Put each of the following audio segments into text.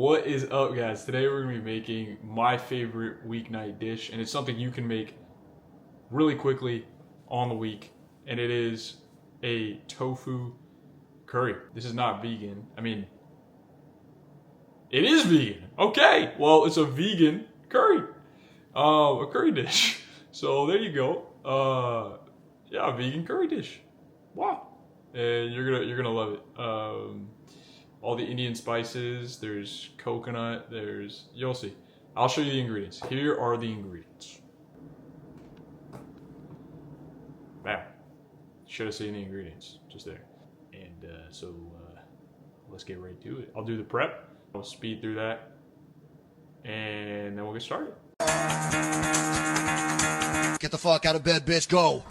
What is up, guys? Today we're going to be making my favorite weeknight dish, and it's something you can make really quickly on the week, and it is a tofu curry. This is not vegan. I mean, it is vegan. Okay, well, it's a vegan curry, a curry dish. So there you go. Yeah, a vegan curry dish. Wow, and you're gonna love it. All the Indian spices, there's coconut, you'll see. I'll show you the ingredients. Here are the ingredients. Bam. Should have seen the ingredients, just there. And so let's get right to it. I'll do the prep, I'll speed through that, and then we'll get started. Get the fuck out of bed, bitch, go!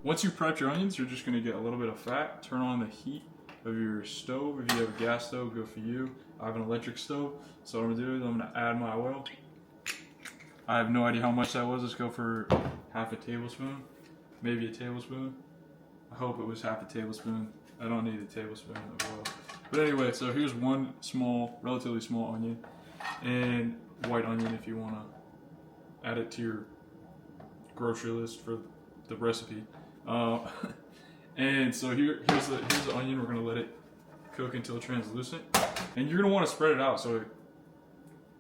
Once you prep your onions, you're just gonna get a little bit of fat. Turn on the heat of your stove. If you have a gas stove, good for you. I have an electric stove, so what I'm gonna do is I'm gonna add my oil. I have no idea how much that was. Let's go for half a tablespoon, maybe a tablespoon. I hope it was half a tablespoon. I don't need a tablespoon of oil. But anyway, so here's one small, relatively small onion, and white onion if you wanna add it to your grocery list for the recipe. And so here's the onion. We're gonna let it cook until translucent, and you're gonna want to spread it out so it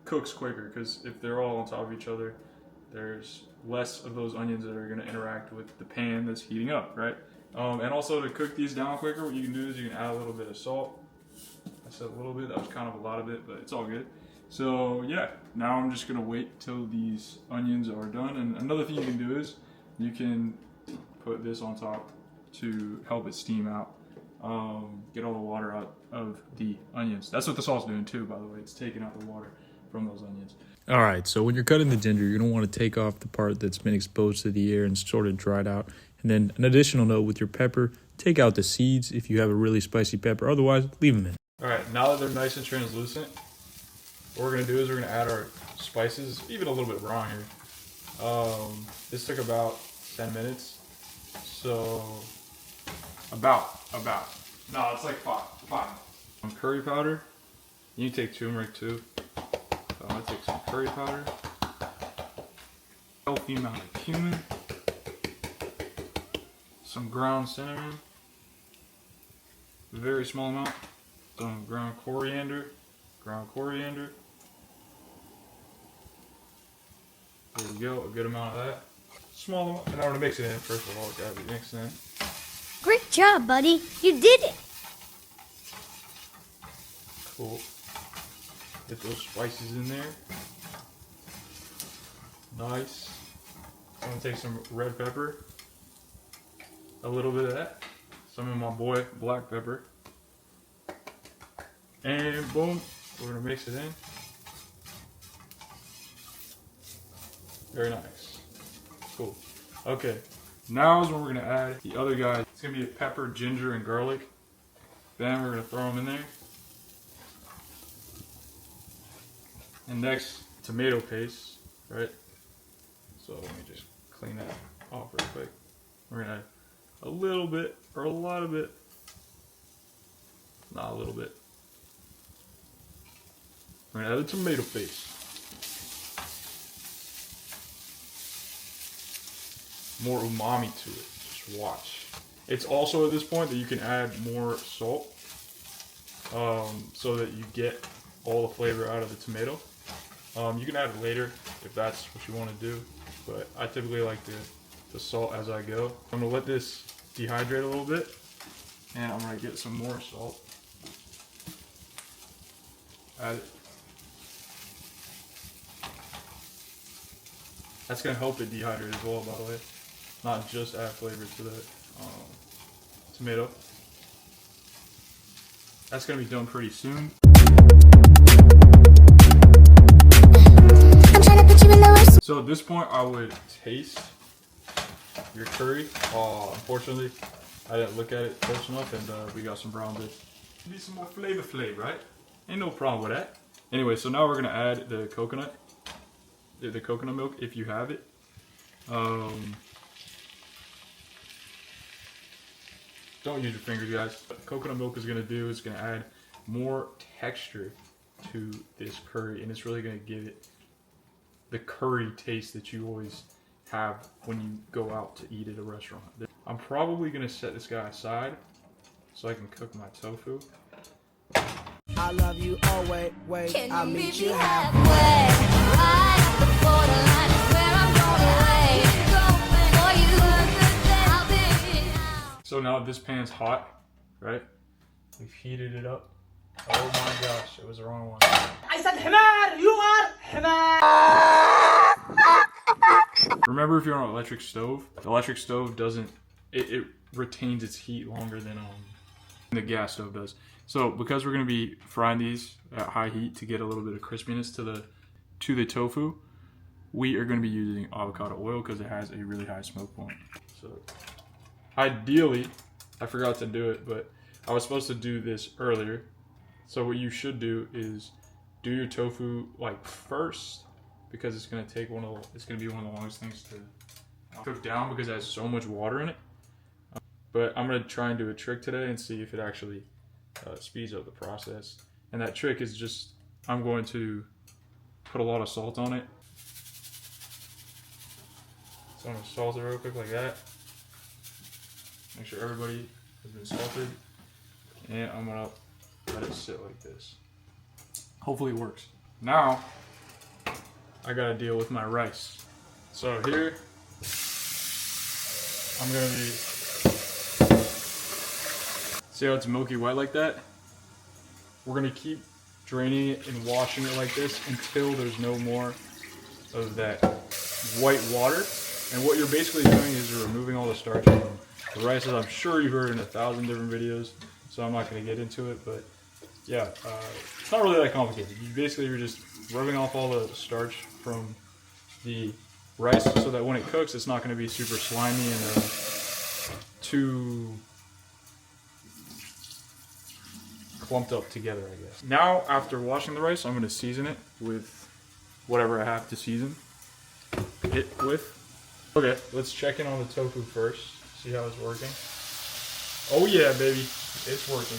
cooks quicker, because if they're all on top of each other, there's less of those onions that are gonna interact with the pan that's heating up, right? And also, to cook these down quicker, what you can do is you can add a little bit of salt. I said a little bit, that was kind of a lot of it, but it's all good. So yeah, now I'm just gonna wait till these onions are done. And another thing you can do is you can put this on top to help it steam out, get all the water out of the onions. That's what the salt's doing too, by the way. It's taking out the water from those onions. All right, so when you're cutting the ginger, you're gonna want to take off the part that's been exposed to the air and sort of dried out. And then an additional note with your pepper, take out the seeds if you have a really spicy pepper. Otherwise, leave them in. All right, now that they're nice and translucent, what we're gonna do is we're gonna add our spices, even a little bit raw here. This took about 10 minutes. So about. No, it's like five. Some curry powder. You can take turmeric too. So I'm gonna take some curry powder. Healthy amount of cumin. Some ground cinnamon. Very small amount. Some ground coriander. There we go, a good amount of that. Small amount. And now we're gonna mix it in. First of all, it gotta be mixed in. Great job, buddy. You did it. Cool. Get those spices in there. Nice. I'm gonna take some red pepper. A little bit of that. Some of my boy black pepper. And boom, we're gonna mix it in. Very nice. Cool. Okay, now is when we're gonna add the other guys. It's gonna be a pepper, ginger, and garlic. Then we're gonna throw them in there. And next, tomato paste, right? So let me just clean that off real quick. We're gonna add a little bit, or a lot of it. Not a little bit. We're gonna add the tomato paste. More umami to it, just watch. It's also at this point that you can add more salt, so that you get all the flavor out of the tomato. You can add it later if that's what you want to do, but I typically like the salt as I go. I'm gonna let this dehydrate a little bit, and I'm gonna get some more salt. Add it. That's gonna help it dehydrate as well, by the way. Not just add flavor to the tomato. That's gonna be done pretty soon. So at this point, I would taste your curry. Unfortunately, I didn't look at it close enough, and we got some brown bits. Need some more flavor, right? Ain't no problem with that. Anyway, so now we're gonna add the coconut milk if you have it. Don't use your fingers, guys. What coconut milk is gonna do is gonna add more texture to this curry, and it's really gonna give it the curry taste that you always have when you go out to eat at a restaurant. I'm probably gonna set this guy aside so I can cook my tofu. I love you, oh wait, I'll meet you halfway. Right, the borderline is where I'm gonna lay. For you, I'll be now. So now this pan's hot, right? We've heated it up. Oh my gosh, it was the wrong one. I said حمار, you are حمار. Remember, if you're on an electric stove, the electric stove doesn't, it retains its heat longer than the gas stove does. So because we're gonna be frying these at high heat to get a little bit of crispiness to the tofu, we are gonna be using avocado oil because it has a really high smoke point. So ideally, I forgot to do it, but I was supposed to do this earlier. So what you should do is do your tofu like first, because it's gonna be one of the longest things to cook down because it has so much water in it. But I'm gonna try and do a trick today and see if it actually speeds up the process. And that trick is just, I'm going to put a lot of salt on it. So I'm gonna salt it real quick like that. Make sure everybody has been salted. And I'm gonna let it sit like this. Hopefully it works. Now, I gotta deal with my rice. So here, I'm gonna be, see how it's milky white like that? We're gonna keep draining it and washing it like this until there's no more of that white water. And what you're basically doing is you're removing all the starch from the rice, as I'm sure you've heard in 1,000 different videos. So I'm not gonna get into it, but yeah, it's not really that complicated. You're just rubbing off all the starch from the rice so that when it cooks, it's not gonna be super slimy and too clumped up together, I guess. Now, after washing the rice, I'm going to season it with whatever I have to season it with. Okay, let's check in on the tofu first, see how it's working. Oh yeah, baby, it's working.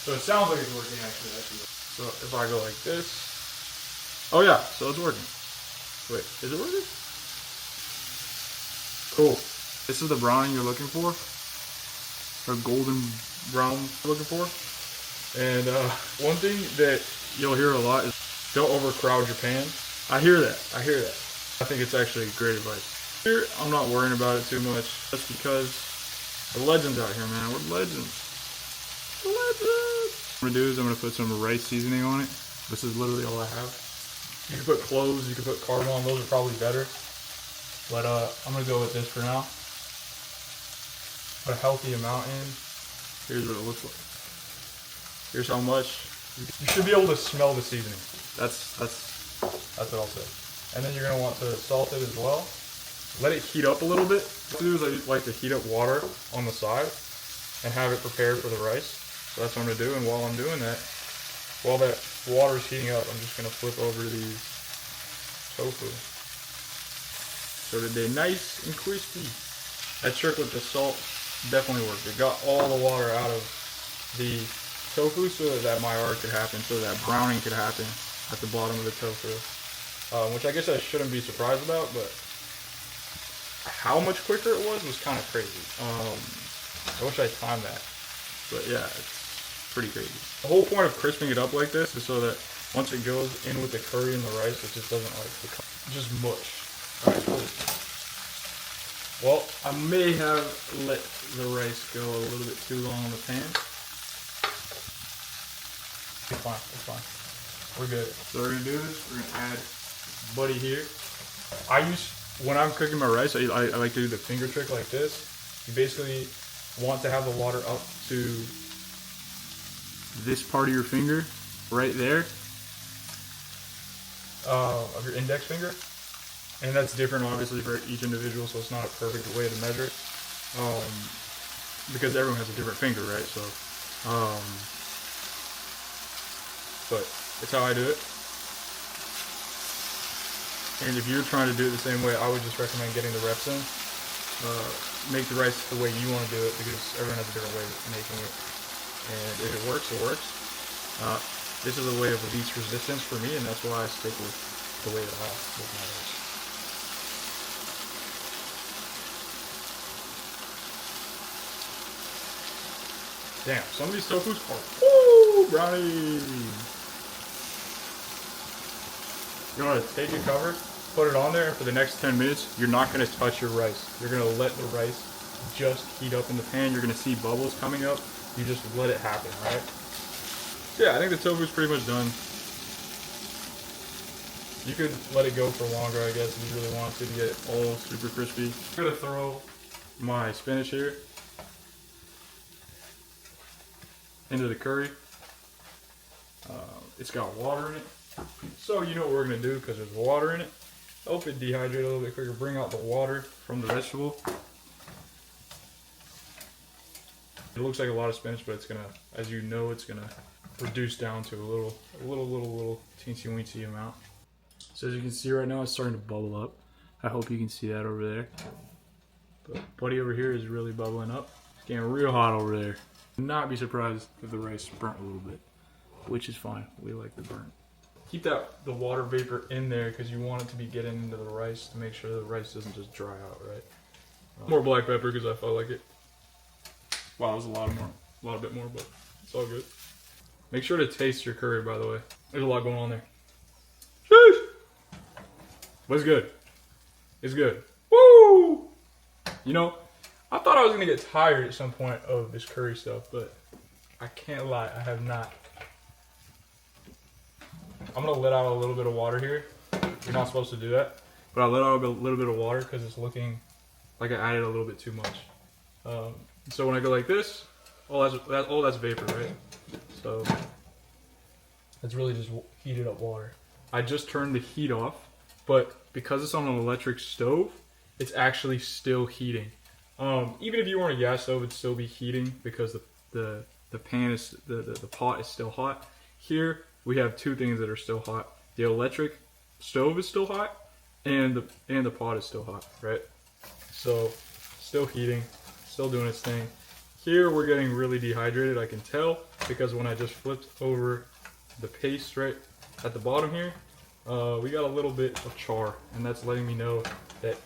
So it sounds like it's working, actually. So if I go like this, oh yeah, so it's working. Wait, is it working? Cool. This is the browning you're looking for, or golden brown you're looking for. And one thing that you'll hear a lot is don't overcrowd your pan. I hear that. I think it's actually great advice. Here, I'm not worrying about it too much. That's because the legends out here, man. We're legends. What I'm gonna do is I'm gonna put some rice seasoning on it. This is literally all I have. You can put cloves, you can put cardamom. Those are probably better. But I'm gonna go with this for now. Put a healthy amount in. Here's what it looks like. Here's how much. You should be able to smell the seasoning. That's what I'll say. And then you're gonna want to salt it as well. Let it heat up a little bit. What I do is I like to heat up water on the side and have it prepared for the rice. So that's what I'm gonna do. And while I'm doing that, while that water's heating up, I'm just gonna flip over these tofu so that they're nice and crispy. That trick with the salt definitely worked. It got all the water out of the tofu so that Maillard could happen, so that browning could happen at the bottom of the tofu. Which I guess I shouldn't be surprised about, but how much quicker it was kind of crazy. I wish I timed that. But yeah, it's pretty crazy. The whole point of crisping it up like this is so that once it goes in with the curry and the rice, it just doesn't like become just mush. Alright, cool. Well, I may have let the rice go a little bit too long in the pan. It's fine, it's fine. We're good. So we're gonna do this, we're gonna add buddy here. When I'm cooking my rice, I like to do the finger trick like this. You basically want to have the water up to this part of your finger, right there, of your index finger. And that's different obviously for each individual, so it's not a perfect way to measure it. Because everyone has a different finger, right? So, but it's how I do it. And if you're trying to do it the same way, I would just recommend getting the reps in. make the rice the way you want to do it, because everyone has a different way of making it. And if it works, it works. This is a way of least resistance for me, and that's why I stick with the way that I make my rice. Damn, some of these tofus are woo brownie. You want to take your cover, put it on there, and for the next 10 minutes, you're not going to touch your rice. You're going to let the rice just heat up in the pan. You're going to see bubbles coming up. You just let it happen, right? So yeah, I think the tofu is pretty much done. You could let it go for longer, I guess, if you really want to get it all super crispy. I'm going to throw my spinach here into the curry. It's got water in it. So you know what we're going to do, because there's water in it. Help it dehydrate a little bit quicker. Bring out the water from the vegetable. It looks like a lot of spinach, but it's going to, as you know, it's going to reduce down to a little teensy weensy amount. So as you can see right now, it's starting to bubble up. I hope you can see that over there. But buddy over here is really bubbling up. It's getting real hot over there. Not be surprised if the rice burnt a little bit, which is fine. We like the burnt. Keep the water vapor in there, because you want it to be getting into the rice to make sure the rice doesn't just dry out, right? More black pepper because I felt like it. Wow, there's a bit more, but it's all good. Make sure to taste your curry, by the way. There's a lot going on there. Sheesh! But it's good. It's good. Woo! You know, I thought I was gonna get tired at some point of this curry stuff, but I can't lie, I have not. I'm gonna let out a little bit of water here. You're not supposed to do that, but I let out a little bit of water because it's looking like I added a little bit too much. So when I go like this, all that's vapor, right? So it's really just heated up water. I just turned the heat off, but because it's on an electric stove, it's actually still heating. Even if you were on a gas stove, it'd still be heating because the pan is the pot is still hot. Here we have two things that are still hot. The electric stove is still hot, and the pot is still hot, right? So still heating, still doing its thing. Here we're getting really dehydrated, I can tell, because when I just flipped over the paste right at the bottom here, we got a little bit of char, and that's letting me know that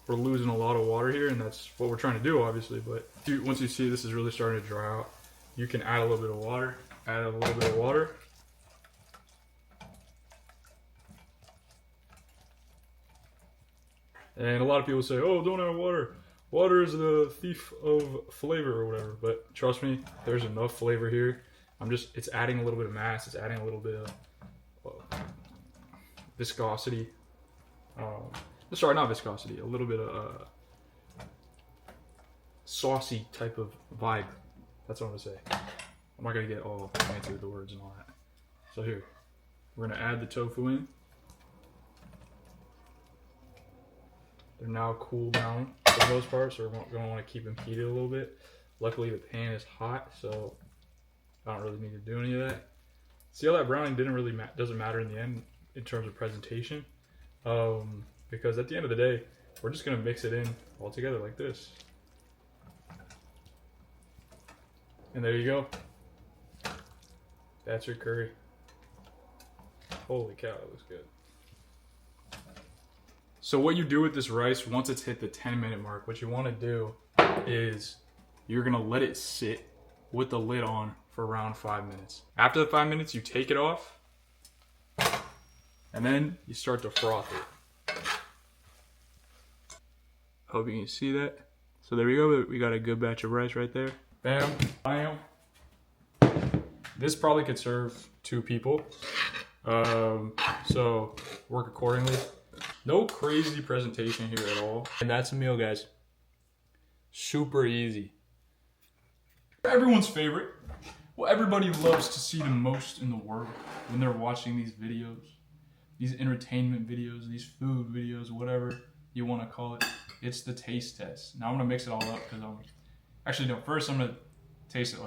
we're losing a lot of water here, and that's what we're trying to do, obviously. But once you see this is really starting to dry out, you can add a little bit of water. Add a little bit of water. And a lot of people say, oh, don't add water. Water is the thief of flavor or whatever. But trust me, there's enough flavor here. It's adding a little bit of mass. It's adding a little bit of viscosity. Sorry, not viscosity. A little bit of saucy type of vibe. That's what I'm going to say. I'm not going to get all fancy with the words and all that. So here, we're going to add the tofu in. They're now cooled down for the most part, so we're going to want to keep them heated a little bit. Luckily the pan is hot, so I don't really need to do any of that. See how that browning doesn't matter in the end in terms of presentation? Because at the end of the day, we're just going to mix it in all together like this. And there you go. That's your curry. Holy cow, that looks good. So what you do with this rice, once it's hit the 10-minute mark, what you want to do is you're going to let it sit with the lid on for around 5 minutes. After the 5 minutes, you take it off, and then you start to froth it. Hope you can see that. So there we go. We got a good batch of rice right there. Bam, bam. This probably could serve 2 people. So work accordingly. No crazy presentation here at all. And that's a meal, guys. Super easy. Everyone's favorite. What everybody loves to see the most in the world when they're watching these videos. These entertainment videos, these food videos, whatever you want to call it. It's the taste test. Now I'm going to mix it all up because actually, no, first I'm going to taste it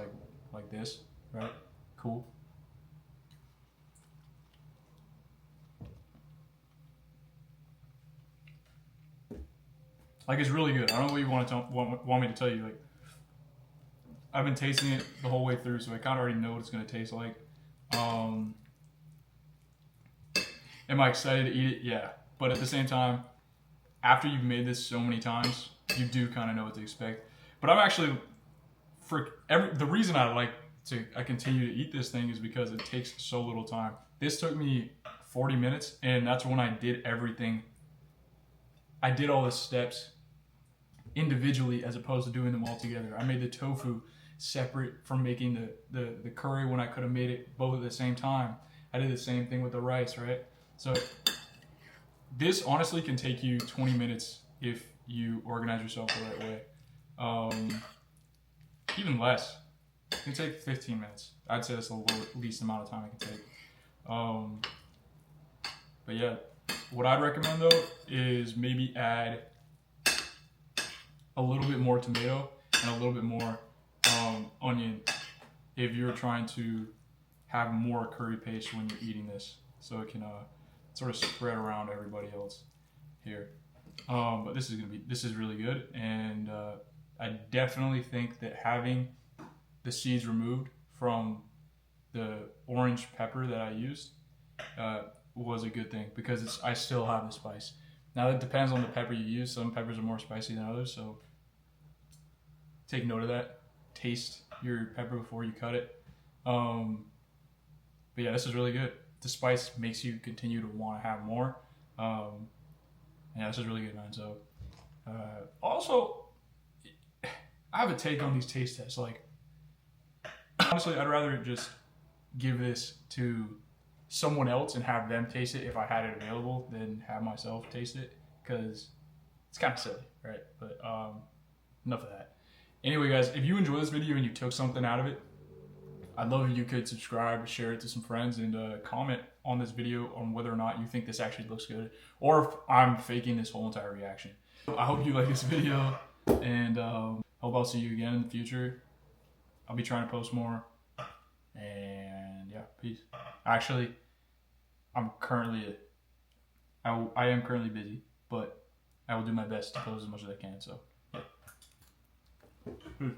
like this, right? Cool. Like, it's really good. I don't know what you want me to tell you. Like, I've been tasting it the whole way through, so I kind of already know what it's gonna taste like. Am I excited to eat it? Yeah. But at the same time, after you've made this so many times, you do kind of know what to expect. But I'm actually, the reason I continue to eat this thing is because it takes so little time. This took me 40 minutes, and that's when I did everything. I did all the steps individually as opposed to doing them all together. I made the tofu separate from making the curry when I could have made it both at the same time. I did the same thing with the rice, right? So this honestly can take you 20 minutes if you organize yourself the right way. Even less. It can take 15 minutes. I'd say that's the least amount of time it can take. But yeah, what I'd recommend though is maybe add a little bit more tomato and a little bit more onion if you're trying to have more curry paste when you're eating this, so it can sort of spread around everybody else here. But this is really good, and I definitely think that having the seeds removed from the orange pepper that I used was a good thing, because I still have the spice. Now it depends on the pepper you use. Some peppers are more spicy than others, so take note of that. Taste your pepper before you cut it. But yeah, this is really good. The spice makes you continue to want to have more. Yeah, this is really good, man. So also, I have a take on these taste tests. Like, honestly, I'd rather just give this to someone else and have them taste it if I had it available than have myself taste it, because it's kind of silly, right? But enough of that. Anyway, guys, if you enjoyed this video and you took something out of it, I'd love if you could subscribe, share it to some friends, and comment on this video on whether or not you think this actually looks good, or if I'm faking this whole entire reaction. I hope you like this video, and hope I'll see you again in the future. I'll be trying to post more, and yeah, peace. Actually, I am currently busy, but I will do my best to post as much as I can, so yeah.